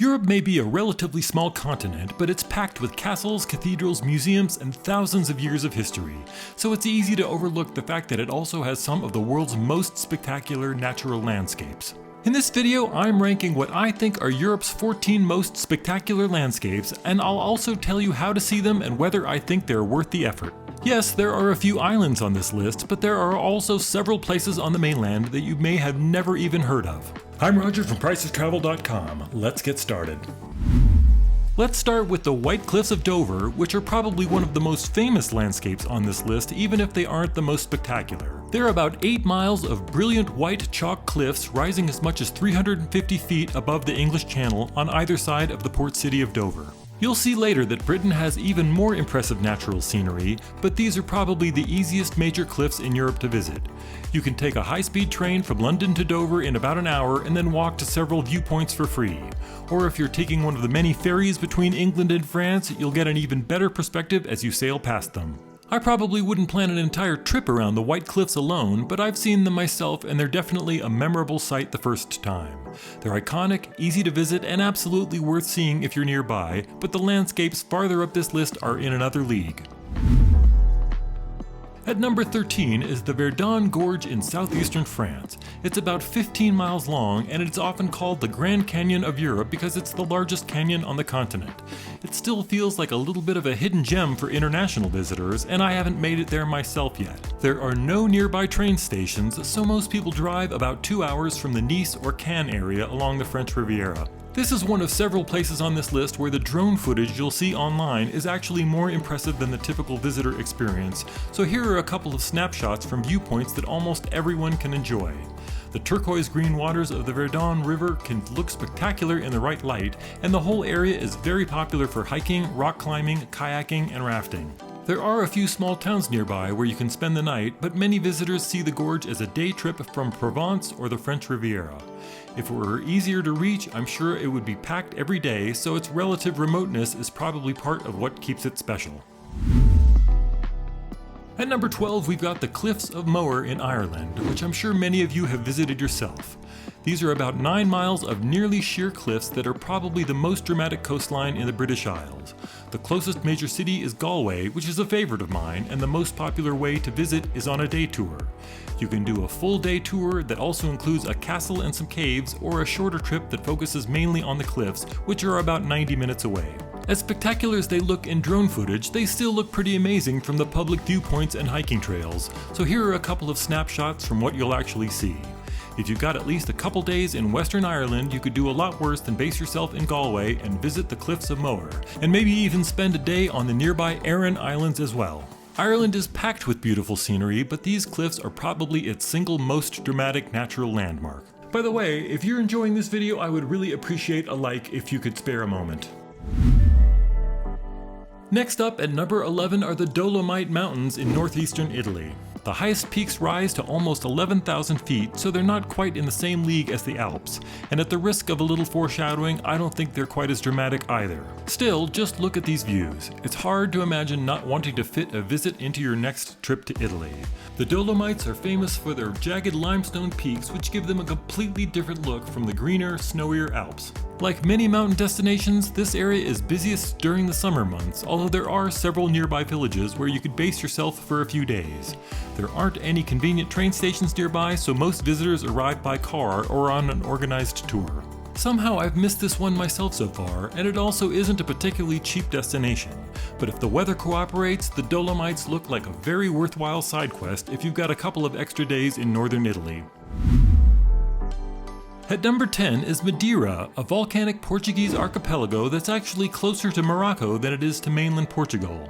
Europe may be a relatively small continent, but it's packed with castles, cathedrals, museums, and thousands of years of history, so it's easy to overlook the fact that it also has some of the world's most spectacular natural landscapes. In this video, I'm ranking what I think are Europe's 14 most spectacular landscapes, and I'll also tell you how to see them and whether I think they're worth the effort. Yes, there are a few islands on this list, but there are also several places on the mainland that you may have never even heard of. I'm Roger from PricesTravel.com. Let's get started. Let's start with the White Cliffs of Dover, which are probably one of the most famous landscapes on this list, even if they aren't the most spectacular. They're about 8 miles of brilliant white chalk cliffs rising as much as 350 feet above the English Channel on either side of the port city of Dover. You'll see later that Britain has even more impressive natural scenery, but these are probably the easiest major cliffs in Europe to visit. You can take a high-speed train from London to Dover in about an hour and then walk to several viewpoints for free. Or if you're taking one of the many ferries between England and France, you'll get an even better perspective as you sail past them. I probably wouldn't plan an entire trip around the White Cliffs alone, but I've seen them myself and they're definitely a memorable sight the first time. They're iconic, easy to visit, and absolutely worth seeing if you're nearby, but the landscapes farther up this list are in another league. At number 13 is the Verdon Gorge in southeastern France. It's about 15 miles long, and it's often called the Grand Canyon of Europe because it's the largest canyon on the continent. It still feels like a little bit of a hidden gem for international visitors, and I haven't made it there myself yet. There are no nearby train stations, so most people drive about 2 hours from the Nice or Cannes area along the French Riviera. This is one of several places on this list where the drone footage you'll see online is actually more impressive than the typical visitor experience, so here are a couple of snapshots from viewpoints that almost everyone can enjoy. The turquoise green waters of the Verdon River can look spectacular in the right light, and the whole area is very popular for hiking, rock climbing, kayaking, and rafting. There are a few small towns nearby where you can spend the night, but many visitors see the gorge as a day trip from Provence or the French Riviera. If it were easier to reach, I'm sure it would be packed every day, so its relative remoteness is probably part of what keeps it special. At number 12, we've got the Cliffs of Moher in Ireland, which I'm sure many of you have visited yourself. These are about 9 miles of nearly sheer cliffs that are probably the most dramatic coastline in the British Isles. The closest major city is Galway, which is a favorite of mine, and the most popular way to visit is on a day tour. You can do a full day tour that also includes a castle and some caves, or a shorter trip that focuses mainly on the cliffs, which are about 90 minutes away. As spectacular as they look in drone footage, they still look pretty amazing from the public viewpoints and hiking trails, so here are a couple of snapshots from what you'll actually see. If you've got at least a couple days in Western Ireland, you could do a lot worse than base yourself in Galway and visit the Cliffs of Moher, and maybe even spend a day on the nearby Aran Islands as well. Ireland is packed with beautiful scenery, but these cliffs are probably its single most dramatic natural landmark. By the way, if you're enjoying this video, I would really appreciate a like if you could spare a moment. Next up at number 11 are the Dolomite Mountains in northeastern Italy. The highest peaks rise to almost 11,000 feet, so they're not quite in the same league as the Alps, and at the risk of a little foreshadowing, I don't think they're quite as dramatic either. Still, just look at these views. It's hard to imagine not wanting to fit a visit into your next trip to Italy. The Dolomites are famous for their jagged limestone peaks, which give them a completely different look from the greener, snowier Alps. Like many mountain destinations, this area is busiest during the summer months, although there are several nearby villages where you could base yourself for a few days. There aren't any convenient train stations nearby, so most visitors arrive by car or on an organized tour. Somehow I've missed this one myself so far, and it also isn't a particularly cheap destination. But if the weather cooperates, the Dolomites look like a very worthwhile side quest if you've got a couple of extra days in northern Italy. At number 10 is Madeira, a volcanic Portuguese archipelago that's actually closer to Morocco than it is to mainland Portugal.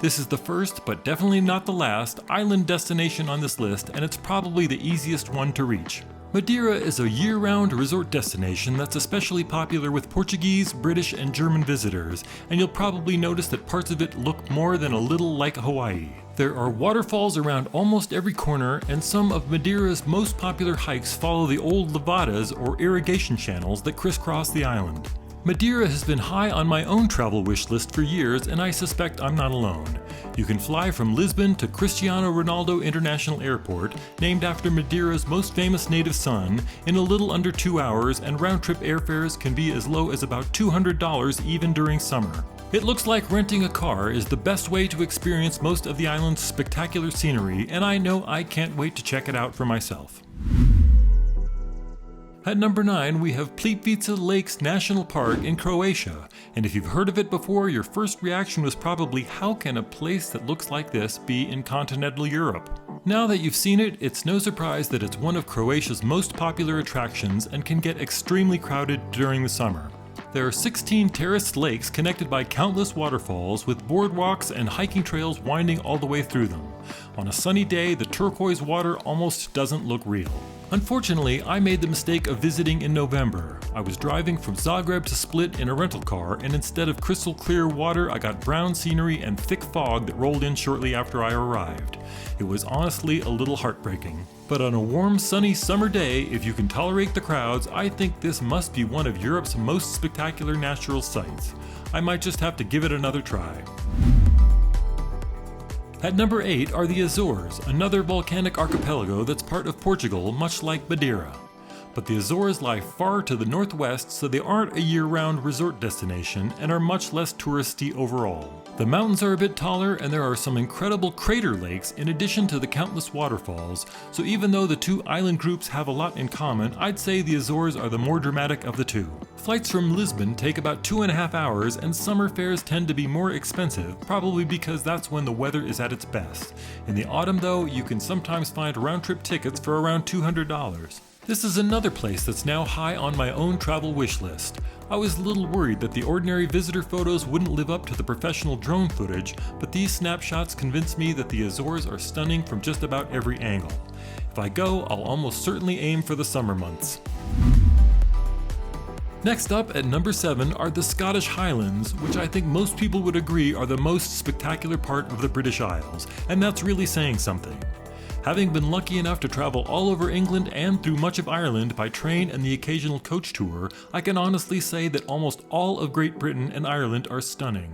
This is the first, but definitely not the last, island destination on this list, and it's probably the easiest one to reach. Madeira is a year-round resort destination that's especially popular with Portuguese, British, and German visitors, and you'll probably notice that parts of it look more than a little like Hawaii. There are waterfalls around almost every corner, and some of Madeira's most popular hikes follow the old levadas or irrigation channels that crisscross the island. Madeira has been high on my own travel wish list for years, and I suspect I'm not alone. You can fly from Lisbon to Cristiano Ronaldo International Airport, named after Madeira's most famous native son, in a little under 2 hours, and round-trip airfares can be as low as about $200 even during summer. It looks like renting a car is the best way to experience most of the island's spectacular scenery, and I know I can't wait to check it out for myself. At number 9, we have Plitvice Lakes National Park in Croatia, and if you've heard of it before, your first reaction was probably, how can a place that looks like this be in continental Europe? Now that you've seen it, it's no surprise that it's one of Croatia's most popular attractions and can get extremely crowded during the summer. There are 16 terraced lakes connected by countless waterfalls with boardwalks and hiking trails winding all the way through them. On a sunny day, the turquoise water almost doesn't look real. Unfortunately, I made the mistake of visiting in November. I was driving from Zagreb to Split in a rental car, and instead of crystal clear water, I got brown scenery and thick fog that rolled in shortly after I arrived. It was honestly a little heartbreaking. But on a warm, sunny summer day, if you can tolerate the crowds, I think this must be one of Europe's most spectacular natural sights. I might just have to give it another try. At number 8 are the Azores, another volcanic archipelago that's part of Portugal, much like Madeira. But the Azores lie far to the northwest, so they aren't a year-round resort destination and are much less touristy overall. The mountains are a bit taller, and there are some incredible crater lakes in addition to the countless waterfalls, so even though the two island groups have a lot in common, I'd say the Azores are the more dramatic of the two. Flights from Lisbon take about 2.5 hours, and summer fares tend to be more expensive, probably because that's when the weather is at its best. In the autumn though, you can sometimes find round-trip tickets for around $200. This is another place that's now high on my own travel wish list. I was a little worried that the ordinary visitor photos wouldn't live up to the professional drone footage, but these snapshots convinced me that the Azores are stunning from just about every angle. If I go, I'll almost certainly aim for the summer months. Next up at number 7 are the Scottish Highlands, which I think most people would agree are the most spectacular part of the British Isles, and that's really saying something. Having been lucky enough to travel all over England and through much of Ireland by train and the occasional coach tour, I can honestly say that almost all of Great Britain and Ireland are stunning.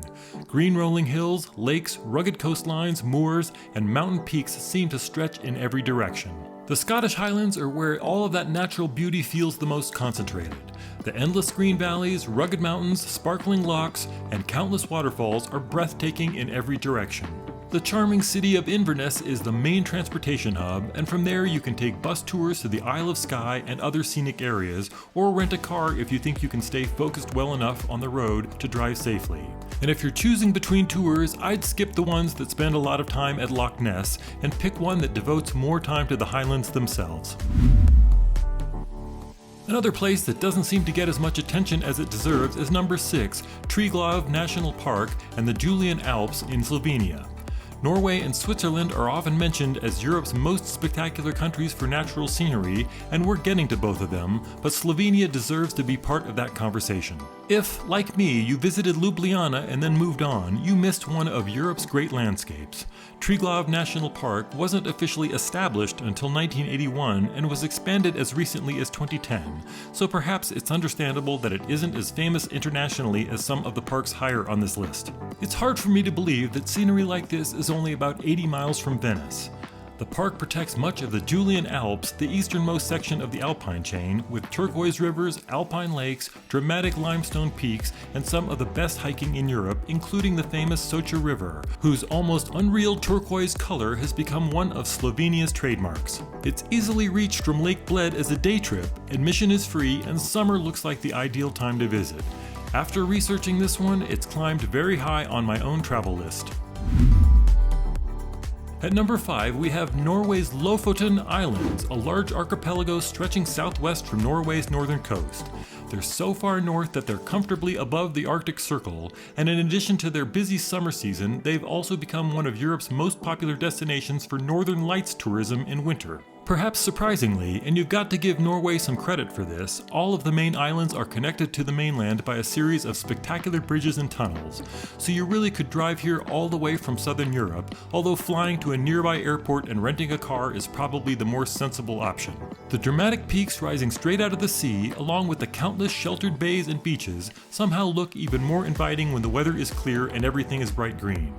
Green rolling hills, lakes, rugged coastlines, moors, and mountain peaks seem to stretch in every direction. The Scottish Highlands are where all of that natural beauty feels the most concentrated. The endless green valleys, rugged mountains, sparkling lochs, and countless waterfalls are breathtaking in every direction. The charming city of Inverness is the main transportation hub, and from there you can take bus tours to the Isle of Skye and other scenic areas, or rent a car if you think you can stay focused well enough on the road to drive safely. And if you're choosing between tours, I'd skip the ones that spend a lot of time at Loch Ness and pick one that devotes more time to the Highlands themselves. Another place that doesn't seem to get as much attention as it deserves is number 6, Triglav National Park and the Julian Alps in Slovenia. Norway and Switzerland are often mentioned as Europe's most spectacular countries for natural scenery, and we're getting to both of them, but Slovenia deserves to be part of that conversation. If, like me, you visited Ljubljana and then moved on, you missed one of Europe's great landscapes. Triglav National Park wasn't officially established until 1981 and was expanded as recently as 2010, so perhaps it's understandable that it isn't as famous internationally as some of the parks higher on this list. It's hard for me to believe that scenery like this is only about 80 miles from Venice. The park protects much of the Julian Alps, the easternmost section of the Alpine chain, with turquoise rivers, alpine lakes, dramatic limestone peaks, and some of the best hiking in Europe, including the famous Socha River, whose almost unreal turquoise color has become one of Slovenia's trademarks. It's easily reached from Lake Bled as a day trip, admission is free, and summer looks like the ideal time to visit. After researching this one, it's climbed very high on my own travel list. At number 5, we have Norway's Lofoten Islands, a large archipelago stretching southwest from Norway's northern coast. They're so far north that they're comfortably above the Arctic Circle, and in addition to their busy summer season, they've also become one of Europe's most popular destinations for Northern Lights tourism in winter. Perhaps surprisingly, and you've got to give Norway some credit for this, all of the main islands are connected to the mainland by a series of spectacular bridges and tunnels, so you really could drive here all the way from southern Europe, although flying to a nearby airport and renting a car is probably the more sensible option. The dramatic peaks rising straight out of the sea, along with the countless sheltered bays and beaches, somehow look even more inviting when the weather is clear and everything is bright green.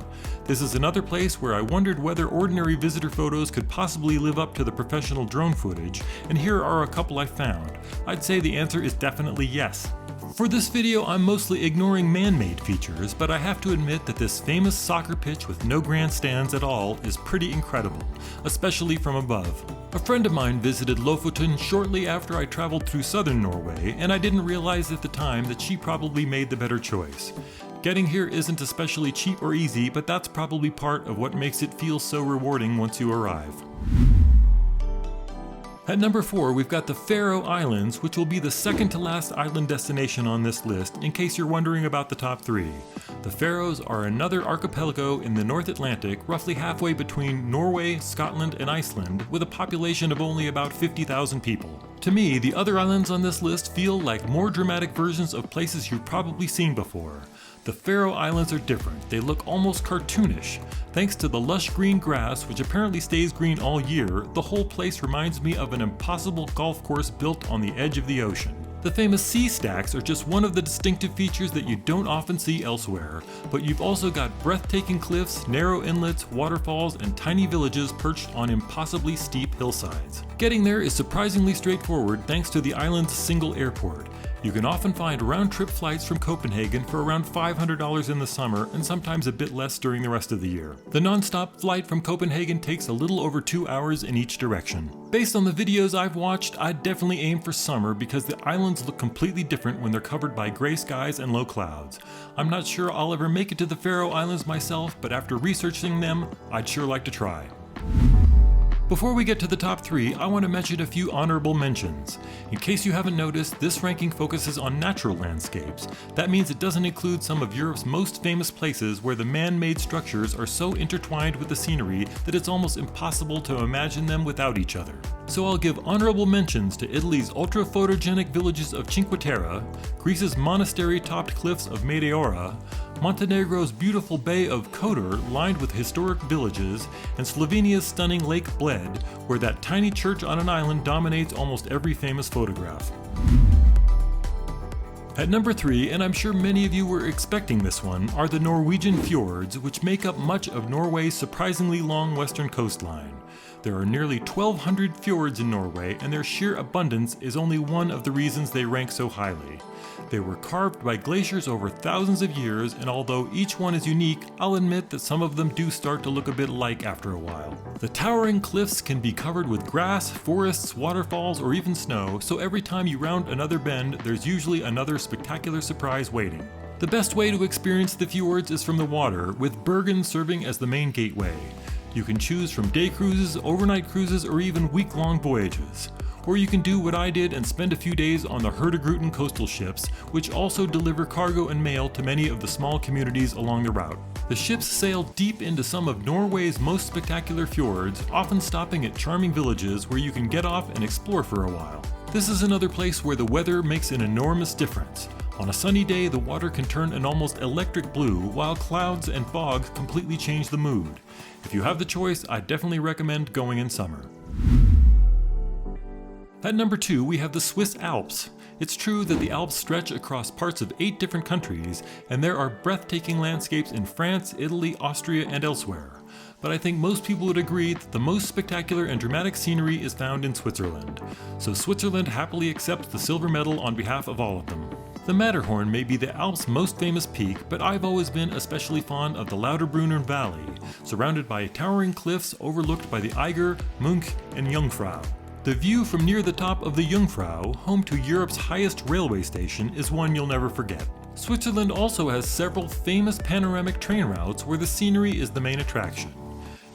This is another place where I wondered whether ordinary visitor photos could possibly live up to the professional drone footage, and here are a couple I found. I'd say the answer is definitely yes. For this video, I'm mostly ignoring man-made features, but I have to admit that this famous soccer pitch with no grandstands at all is pretty incredible, especially from above. A friend of mine visited Lofoten shortly after I traveled through southern Norway, and I didn't realize at the time that she probably made the better choice. Getting here isn't especially cheap or easy, but that's probably part of what makes it feel so rewarding once you arrive. At number 4, we've got the Faroe Islands, which will be the second to last island destination on this list, in case you're wondering about the top 3. The Faroes are another archipelago in the North Atlantic, roughly halfway between Norway, Scotland, and Iceland, with a population of only about 50,000 people. To me, the other islands on this list feel like more dramatic versions of places you've probably seen before. The Faroe Islands are different. They look almost cartoonish. Thanks to the lush green grass, which apparently stays green all year, the whole place reminds me of an impossible golf course built on the edge of the ocean. The famous sea stacks are just one of the distinctive features that you don't often see elsewhere, but you've also got breathtaking cliffs, narrow inlets, waterfalls, and tiny villages perched on impossibly steep hillsides. Getting there is surprisingly straightforward thanks to the island's single airport. You can often find round-trip flights from Copenhagen for around $500 in the summer and sometimes a bit less during the rest of the year. The non-stop flight from Copenhagen takes a little over 2 hours in each direction. Based on the videos I've watched, I'd definitely aim for summer because the islands look completely different when they're covered by gray skies and low clouds. I'm not sure I'll ever make it to the Faroe Islands myself, but after researching them, I'd sure like to try. Before we get to the top 3, I want to mention a few honorable mentions. In case you haven't noticed, this ranking focuses on natural landscapes. That means it doesn't include some of Europe's most famous places where the man-made structures are so intertwined with the scenery that it's almost impossible to imagine them without each other. So I'll give honorable mentions to Italy's ultra-photogenic villages of Cinque Terre, Greece's monastery-topped cliffs of Madeira, Montenegro's beautiful bay of Kotor lined with historic villages, and Slovenia's stunning Lake Bled, where that tiny church on an island dominates almost every famous photograph. At number 3, and I'm sure many of you were expecting this one, are the Norwegian Fjords, which make up much of Norway's surprisingly long western coastline. There are nearly 1,200 fjords in Norway, and their sheer abundance is only one of the reasons they rank so highly. They were carved by glaciers over thousands of years, and although each one is unique, I'll admit that some of them do start to look a bit alike after a while. The towering cliffs can be covered with grass, forests, waterfalls, or even snow, so every time you round another bend, there's usually another spectacular surprise waiting. The best way to experience the fjords is from the water, with Bergen serving as the main gateway. You can choose from day cruises, overnight cruises, or even week-long voyages. Or you can do what I did and spend a few days on the Hurtigruten coastal ships, which also deliver cargo and mail to many of the small communities along the route. The ships sail deep into some of Norway's most spectacular fjords, often stopping at charming villages where you can get off and explore for a while. This is another place where the weather makes an enormous difference. On a sunny day, the water can turn an almost electric blue, while clouds and fog completely change the mood. If you have the choice, I definitely recommend going in summer. At number 2, we have the Swiss Alps. It's true that the Alps stretch across parts of 8 different countries, and there are breathtaking landscapes in France, Italy, Austria, and elsewhere. But I think most people would agree that the most spectacular and dramatic scenery is found in Switzerland. So Switzerland happily accepts the silver medal on behalf of all of them. The Matterhorn may be the Alps' most famous peak, but I've always been especially fond of the Lauterbrunnen Valley, surrounded by towering cliffs overlooked by the Eiger, Munch, and Jungfrau. The view from near the top of the Jungfrau, home to Europe's highest railway station, is one you'll never forget. Switzerland also has several famous panoramic train routes where the scenery is the main attraction.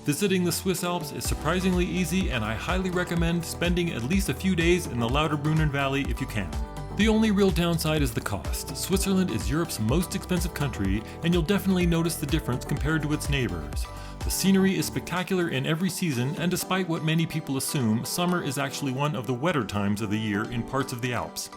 Visiting the Swiss Alps is surprisingly easy, and I highly recommend spending at least a few days in the Lauterbrunnen Valley if you can. The only real downside is the cost. Switzerland is Europe's most expensive country, and you'll definitely notice the difference compared to its neighbors. The scenery is spectacular in every season, and despite what many people assume, summer is actually one of the wetter times of the year in parts of the Alps.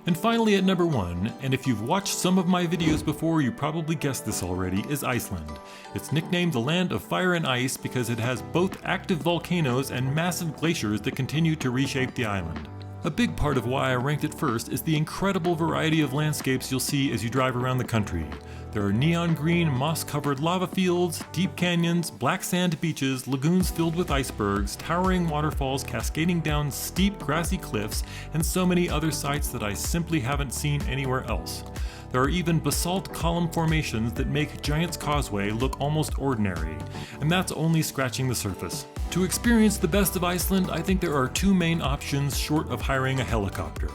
And finally at number 1, and if you've watched some of my videos before you probably guessed this already, is Iceland. It's nicknamed the land of fire and ice because it has both active volcanoes and massive glaciers that continue to reshape the island. A big part of why I ranked it first is the incredible variety of landscapes you'll see as you drive around the country. There are neon green, moss-covered lava fields, deep canyons, black sand beaches, lagoons filled with icebergs, towering waterfalls cascading down steep grassy cliffs, and so many other sights that I simply haven't seen anywhere else. There are even basalt column formations that make Giant's Causeway look almost ordinary, and that's only scratching the surface. To experience the best of Iceland, I think there are two main options short of hiring a helicopter.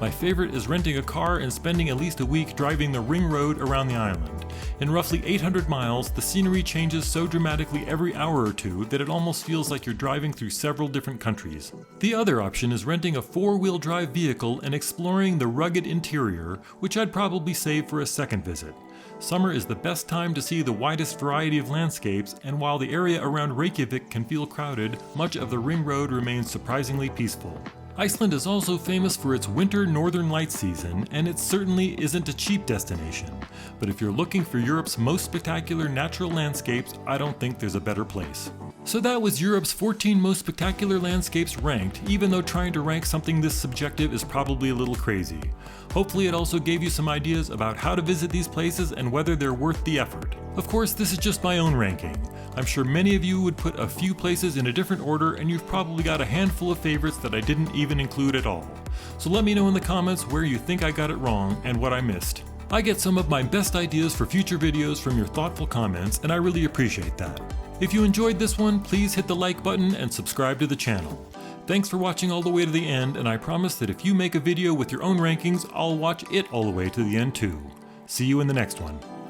My favorite is renting a car and spending at least a week driving the ring road around the island. In roughly 800 miles, the scenery changes so dramatically every hour or two that it almost feels like you're driving through several different countries. The other option is renting a 4-wheel drive vehicle and exploring the rugged interior, which I'd probably save for a second visit. Summer is the best time to see the widest variety of landscapes, and while the area around Reykjavik can feel crowded, much of the ring road remains surprisingly peaceful. Iceland is also famous for its winter northern lights season, and it certainly isn't a cheap destination. But if you're looking for Europe's most spectacular natural landscapes, I don't think there's a better place. So that was Europe's 14 most spectacular landscapes ranked, even though trying to rank something this subjective is probably a little crazy. Hopefully it also gave you some ideas about how to visit these places and whether they're worth the effort. Of course, this is just my own ranking. I'm sure many of you would put a few places in a different order, and you've probably got a handful of favorites that I didn't even include at all. So let me know in the comments where you think I got it wrong and what I missed. I get some of my best ideas for future videos from your thoughtful comments, and I really appreciate that. If you enjoyed this one, please hit the like button and subscribe to the channel. Thanks for watching all the way to the end, and I promise that if you make a video with your own rankings, I'll watch it all the way to the end too. See you in the next one.